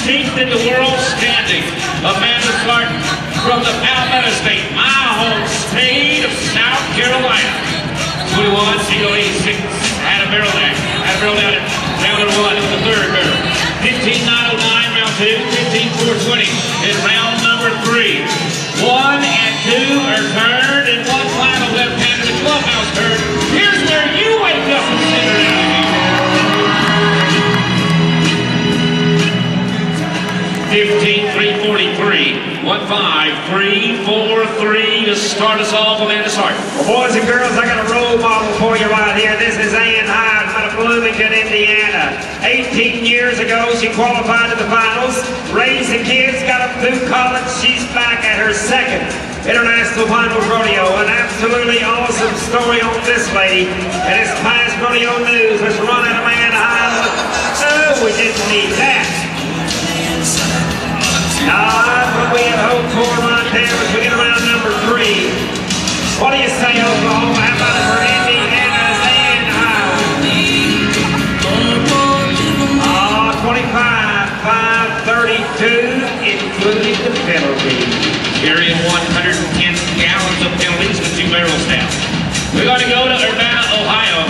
13th in the world standing. Amanda Clark from the Palmetto State, my home state of South Carolina. 21.086. Had a barrel there. Had a barrel down at round number 1. It was the third barrel. 15.909 round 2. 15.420 in round number 3. 1 and 2 are turned, and one final left-hander, the 12-house turn. Here's where you wake up and sit around. 15.343. 1.5343 to start us off, Amanda Sark. Well, boys and girls, I got a role model for you right here. This is Ann Hyde out of Bloomington, Indiana. 18 years ago, she qualified to the finals, raised the kids, got them through college. She's back at her second International Finals Rodeo. An absolutely awesome story on this lady. And it's past rodeo news. Let's run out of Ann Hyde. Oh, we didn't need that. Not what we had hoped for right there as we get around number 3. What do you say, Oklahoma? How about it for Indiana's Ann Hyde? 25.532, including the penalty. Carrying 110 gallons of penalties with 2 barrels down. We're going to go to Urbana, Ohio.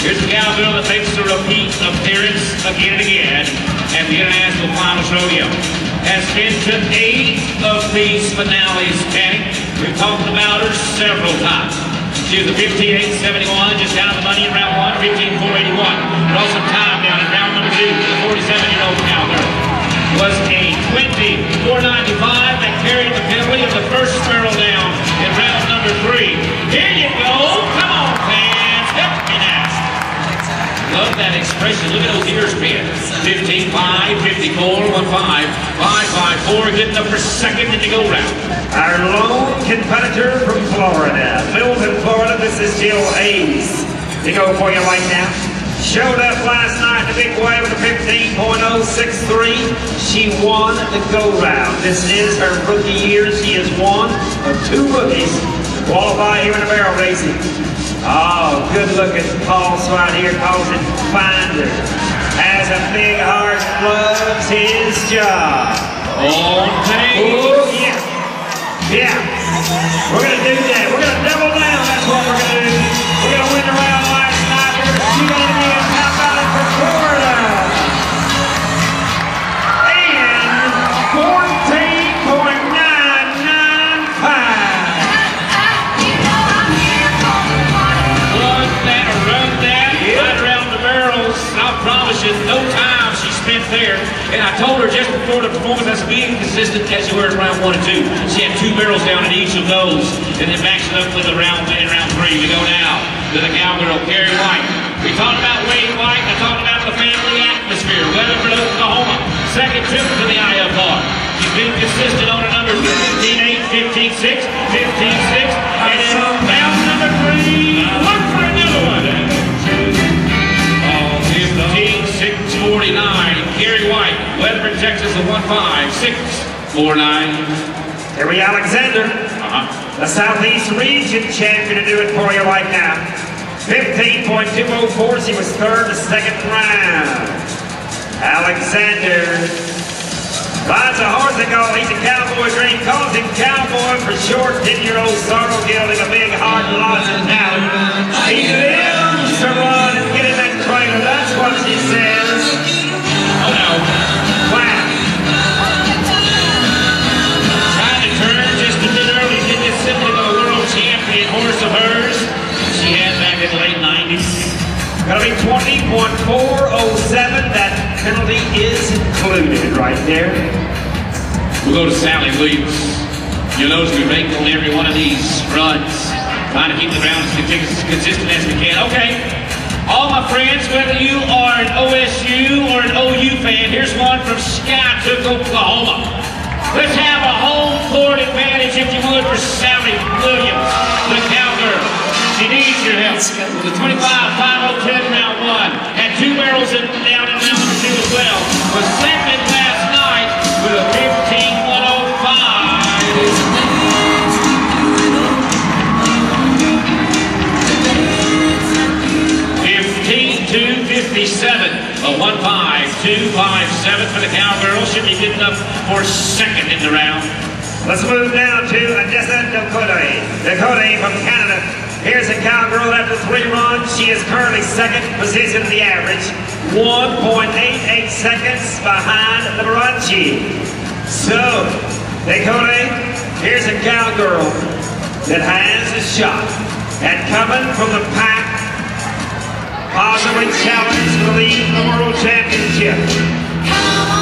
Here's the Cowgirl that makes a repeat appearance again and again at the International Finals Rodeo. Has been to 8 of these finales, Patty. We've talked about her several times. She was a 15.871, just down the money in round 1, 15.481. Brought some time down in round number 2 for the 47-year-old Cowgirl. Was a 20.495 that carried the penalty of the first barrel down in round number 3. Here you go. Come on, fans. Help me now. Love that expression. Look at those ears, Ben. 15.5, 54, 1.5, 5.54. Good enough for second in the go-round. Our lone competitor from Florida. Milton, Florida, this is Jill Hayes. To go for you right now. Showed up last night in a big way with a 15.063. She won the go-round. This is her rookie year. She is one of 2 rookies to qualify here in the barrel racing. Oh, good-looking pulse right here, calls it Finder. Has a big heart, loves his job. On pace. Ooh, yeah. Yeah. We're going to do that. We're going to double down. That's what we're going to do. We're going to win the round last night. We're going to shoot on the end. How about it for Florida? And 14.995. I promise you, no time she spent there. And I told her just before the performance, I said, be consistent as you were in round 1 and 2. She had 2 barrels down in each of those, and then matched it up with the round in round 3. We go now to the Cowgirl, Carrie White. We talked about Wade White. I talked about the family atmosphere. Weatherford, Oklahoma. Second trip to the IFR. She's been consistent on her numbers 15.8, 15.6, 15.6, and then round number 3. Look for another one. 15.649, Carrie White, Weatherford, Texas, a 1.5649. Terry Alexander, the Southeast Region champion, to do it for you right now. 15.204, she was third the second round. Alexander rides a horse and goal. He's a cowboy dream, calls him Cowboy for short. 10-year-old sorrow gilding, a big heart, lots of talent. He lives to run and get in that trailer. That's what she says. Oh no. Wow. Trying to turn just a bit early. Get this simply a world champion horse of hers. She had back in the late 90s. Gonna be 20.407. That penalty is included right there. We'll go to Sally Williams. You'll notice we make on every one of these runs, trying to keep the ground as consistent as we can. Okay. All my friends, whether you are an OSU or an OU fan, here's one from Skytook, Oklahoma. Let's have a home court advantage, if you would, for Sally Williams, the Cowgirl. She needs your help. With a 25.510 round 1, had 2 barrels down in round number 2 as well. Was second last night with a 15.105. 257, a 1.52. for the Cowgirls. Should be good enough for second in the round. Let's move now to Odessa Dakota. Dakota from Canada. Here's a Cowgirl after 3 runs. She is currently second position in the average. 1.88 seconds behind Liberace. So, Dakota, here's a Cowgirl that has a shot at coming from the pack, possibly challenge the lead in the World Championship.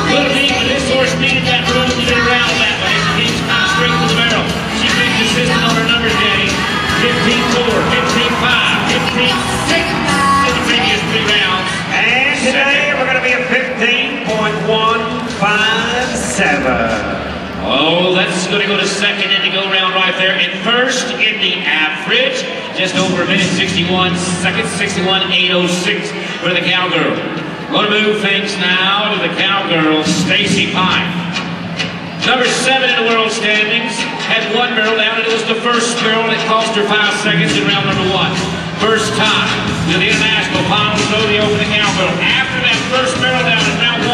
Little deep, but this horse needed that room to get around that way. She keeps kind of straight to the barrel. She's been consistent on her numbers, Danny. 15-4, 15-5, 15-6 in the previous 3 rounds. And today we're going to be at 15.157. Oh, that's going to go to second in the go round right there. And first in the average, just over a minute 61 seconds, 61.806 for the Cowgirl. Going to move things now to the Cowgirl, Stacy Pine. Number 7 in the world standings, had 1 barrel down, and it was the first barrel that cost her 5 seconds in round number 1. First time to the International Finals Rodeo for the Cowgirl. After that first barrel down in round 1,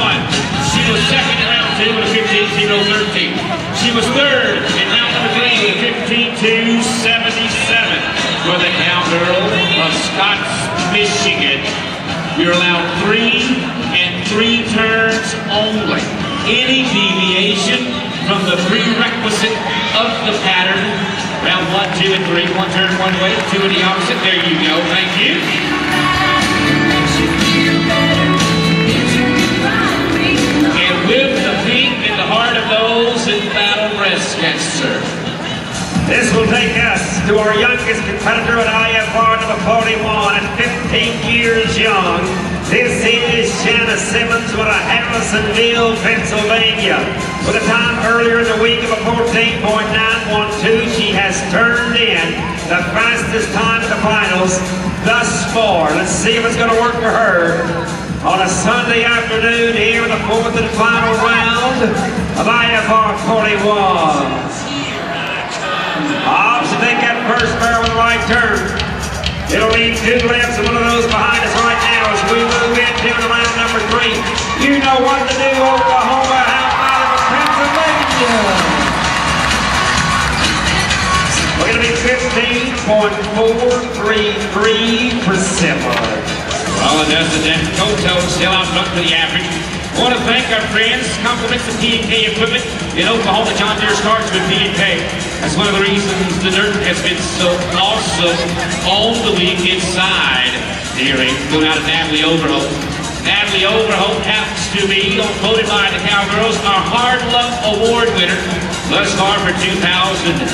she was second in round 2 with a 15.013. She was third in round number 3 with a 15.277 for the Cowgirl of Scotts, Michigan. You're allowed 3 and 3 turns only. Any deviation from the prerequisite of the pattern, round 1, 2, and 3, 1 turn one way, 2 in the opposite. There you go. Thank you. And with the pink in the heart of those in battle breast cancer. This will take us to our youngest competitor at IFR number 41 at 15 years young. This is Shanna Simmons with a Harrisonville, Pennsylvania. With a time earlier in the week of a 14.912, she has turned in the fastest time in the finals thus far. Let's see if it's going to work for her on a Sunday afternoon here in the 4th and final round of IFR 41. Hobbs to take that first barrel with the right turn. It'll leave 2 lefts and one of those behind us right now as we move into round number 3. You know what to do, Oklahoma. How about it for Pennsylvania? We're going to be 15.433 for Simmer. Well, it does the Dakota still out front for the average. I want to thank our friends, compliments of P&K equipment in Oklahoma. John Deere starts with P&K. That's one of the reasons the dirt has been so awesome on the week inside the hearing. Going out to Natalie Overholt. Natalie Overholt happens to be voted by the Cowgirls our Hard Luck Award winner thus far for 2010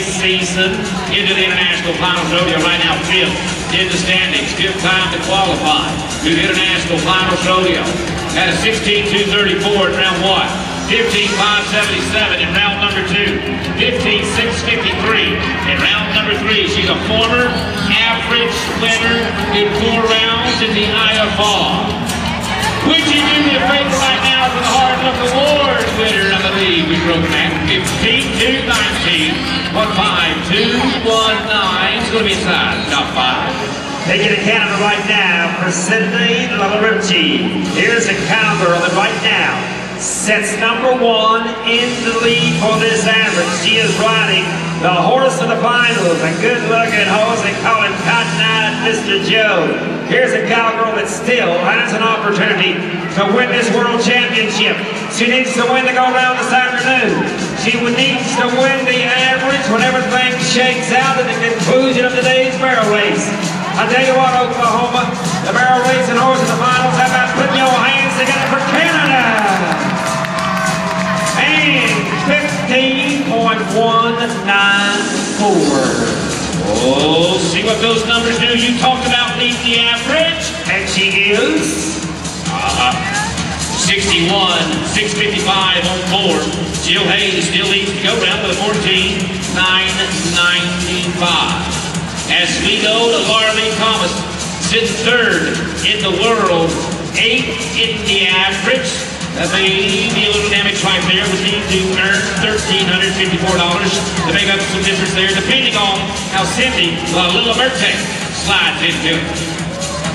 season into the International Finals Rodeo. Right now, 5th in the standings. 5th time to qualify to the International Finals Rodeo. Had a 16.234 in round 1, 15.577 in round number 2, 15.653 in round number 3. She's a former average winner in 4 rounds in the IFR. Would you do me a favor right now for the Hard Luck Award winner? I believe we broke that. 15.219, 15219. It's going to be inside top 5. Taking to Canada right now for Sydney Liberace. Here's a Cowgirl that right now sets number 1 in the lead for this average. She is riding the horse of the finals, a good-looking horse. They call him Cotton-Eyed Mr. Joe. Here's a Cowgirl that still has an opportunity to win this World Championship. She needs to win the go-round this afternoon. She needs to win the average when everything shakes out at the conclusion of today's barrel race. I tell you what, Oklahoma, the barrel racing horse in the finals, how about putting your hands together for Canada? And 15.194. Oh, see what those numbers do. You talked about leading the average. And she is 61, 655 on 4. Jill Hayes still leads the go-round with a 14.995. As we go to Laura Lee Thomas, sits 3rd in the world, 8th in the average. That may be a little damage right there. We need to earn $1,354 to make up some difference there, depending on how Cindy La Little Merte slides into it.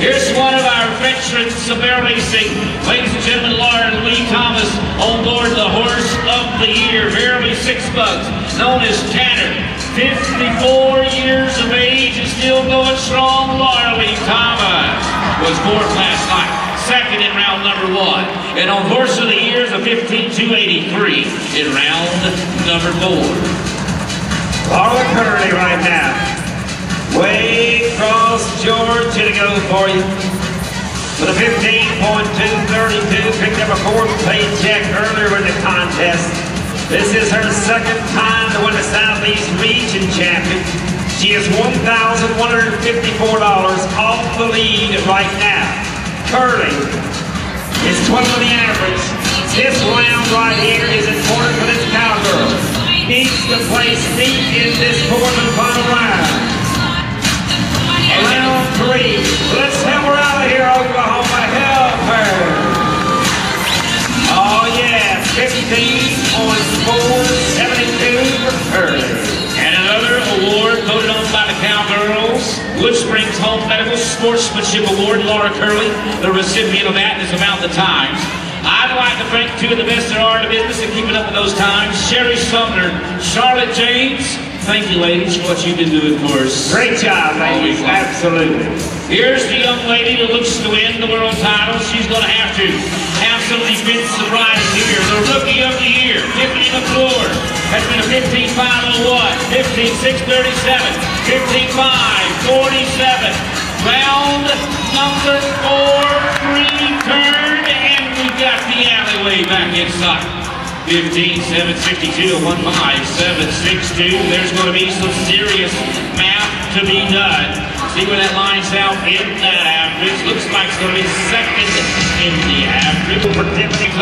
Here's one of our veterans of barrel racing. Ladies and gentlemen, Laura and Lee Thomas on board the Horse of the Year, barely 6 bucks, known as Tanner. 54 years of age and still going strong. Laura Lee Thomas was 4th last night, 2nd in round number 1. And on Horse of the Year is a 15,283 in round number 4. Laura Curley right now. Way across Georgia to go for you. With a 15.232, picked up a 4th paycheck earlier in the contest. This is her 2nd time to win the Southeast Region Champion. She is $1,154 off the lead right now. Curley is 12 on the average. This round right here is important for this Cowgirl. Needs to place deep in this 4th and final round. Round 3. Let's help her out of here, Oklahoma. Help her. Oh yeah, 15.472 for Curley. And another award voted on by the Cowgirls. Wood Springs Home Medical Sportsmanship Award, Laura Curley, the recipient of that, is about the times. I'd like to thank 2 of the best there are in the business and keeping up with those times. Sherry Sumner, Charlotte James. Thank you, ladies, for what you've been doing for us. Great job, ladies. Absolutely. Here's the young lady that looks to win the world title. She's going to have some defensive riding here. The Rookie of the Year, Tiffany McClure, has been a 15.501, 15.637, 15.547. Round number 4, return, and we've got the alleyway back inside. 15.762 to 1.5762. There's going to be some serious math to be done. See where that lines out in that average. Looks like it's going to be 2nd in the average. For Tiffany